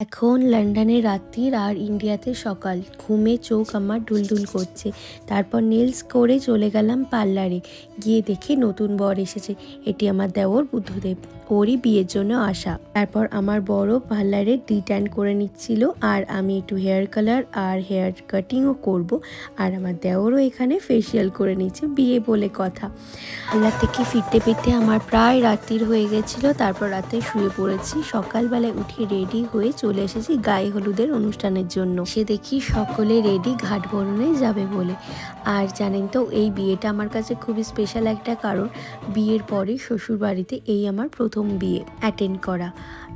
এখন লন্ডনে রাত্রির আর ইন্ডিয়াতে সকাল। ঘুমে চোখ আমার ডুলডুল করছে। তারপর নেলস করে চলে গেলাম পার্লারে। গিয়ে দেখি নতুন বর এসেছে। এটি আমার দেওর বুদ্ধদেব, ওরই বিয়ের জন্য আসা। তারপর আমার বড় পার্লারে ডিট্যান করে নিচ্ছিল, আর আমি একটু হেয়ার কালার আর হেয়ার কাটিংও করব। আর আমার দেওরও এখানে ফেসিয়াল করে নিচ্ছে, বিয়ে বলে কথা। পার্লার থেকে ফিরতে ফিরতে আমার প্রায় রাত্রির হয়ে গেছিলো। তারপর রাতে শুয়ে পড়েছি। সকালবেলায় উঠে রেডি হয়ে চলে এসেছি গায়ে হলুদের অনুষ্ঠানের জন্য। সে দেখি সকলে রেডি ঘাট বরণে যাবে বলে। আর জানেন তো, এই বিয়েটা আমার কাছে খুবই স্পেশাল একটা কারণ, বিয়ের পরে শ্বশুর বাড়িতে এই আমার প্রথম বিয়ে অ্যাটেন্ড করা।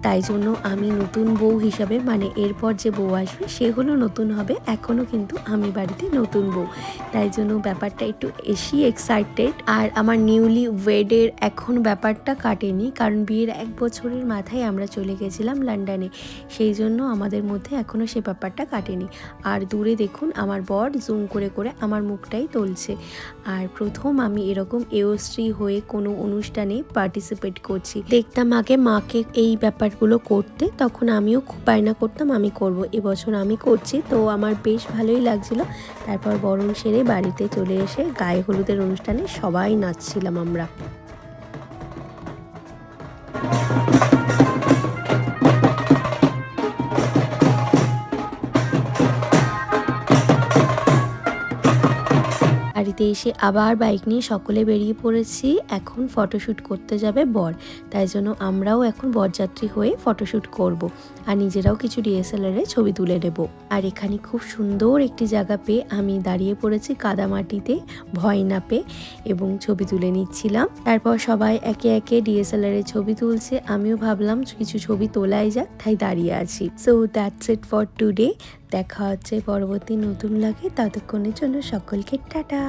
তাই জন্য আমি নতুন বউ হিসাবে, মানে এরপর যে বউ আসবে সে হলো নতুন হবে, এখনও কিন্তু আমি বাড়িতে নতুন বউ। তাই জন্য ব্যাপারটা একটু বেশি এক্সাইটেড। আর আমার নিউলি ওয়েডের এখন ব্যাপারটা কাটেনি, কারণ বিয়ের 1 বছরের মাথায় আমরা চলে গেছিলাম লন্ডনে। সেই জন্য আমাদের মধ্যে এখনও সে ব্যাপারটা কাটেনি। আর দূরে দেখুন আমার বর জুম করে করে আমার মুখটাই তুলছে। আর প্রথম আমি এরকম এওস্ত্রী হয়ে কোনো অনুষ্ঠানে পার্টিসিপেট করছি। দেখতাম আগে মাকে এই ব্যাপারগুলো করতে, তখন আমিও খুব বায়না করতাম আমি করব। এবছর আমি করছি, তো আমার বেশ ভালোই লাগছিল। তারপর বরণ সেরে বাড়িতে চলে এসে গায়ে হলুদের অনুষ্ঠানে সবাই নাচছিলাম আমরা। বাড়িতে এসে আবার বাইক নিয়ে সকলে বেরিয়ে পড়েছি। এখন ফটোশ্যুট করতে যাবে বর, তাই জন্য আমরাও এখন বরযাত্রী হয়ে ফটোশ্যুট করব। আর নিজেরাও কিছু ডিএসএলআরে ছবি তুলে নেব। আর এখানে খুব সুন্দর একটি জায়গা পেয়ে আমি দাঁড়িয়ে পড়েছি কাদামাটিতে, ভয় না পেয়ে, এবং ছবি তুলে নিচ্ছিলাম। তারপর সবাই একে একে ডিএসএলআরে ছবি তুলছে, আমিও ভাবলাম কিছু ছবি তোলাই যাক, তাই দাঁড়িয়ে আছি। So that's it for today. দেখা হচ্ছে পরবর্তী নতুন লাগে। ততক্ষণের জন্য সকলকে টাটা।